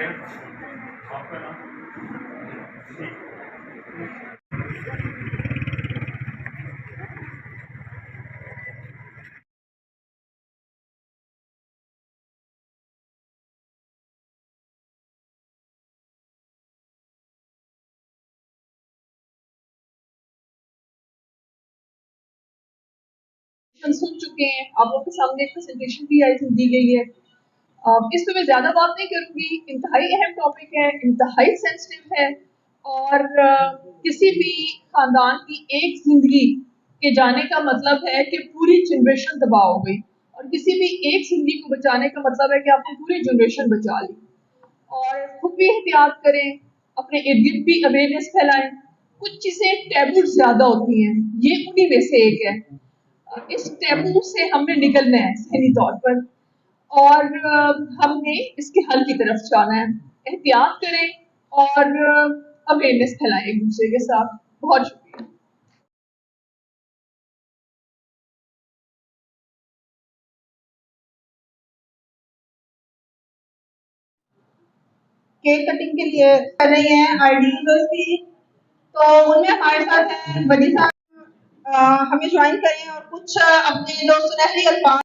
आपका नाम? सुन चुके हैं, आप लोगों के सामने एक प्रेजेंटेशन भी आई दी गई है। इस पे मैं ज्यादा बात नहीं करूंगी। इंतहाई अहम टॉपिक है, इंतहाई सेंसिटिव है और किसी भी खानदान की एक जिंदगी के जाने का मतलब है कि पूरी जनरेशन तबाह हो गई और किसी भी एक जिंदगी को बचाने का मतलब है कि आपने पूरी जनरेशन बचा ली। और खुद भी एहतियात करें, अपने इर्द गिर्द भी अवेयरनेस फैलाएं। कुछ चीजें टैबू ज्यादा होती हैं, ये उन्हीं में से एक है। इस टैबू से हमने निकलना है सही तौर पर और हमने इसके हल की तरफ जाना है। एहतियात करें और अवेयरनेस फैलाएं एक दूसरे के साथ। बहुत शुक्रिया। केक कटिंग के लिए कर रही हैं आइडियल की, तो उनमें हमारे साथ हैं वली साहब। हमें ज्वाइन करें और कुछ अपने दो सुनहरी अल्फाज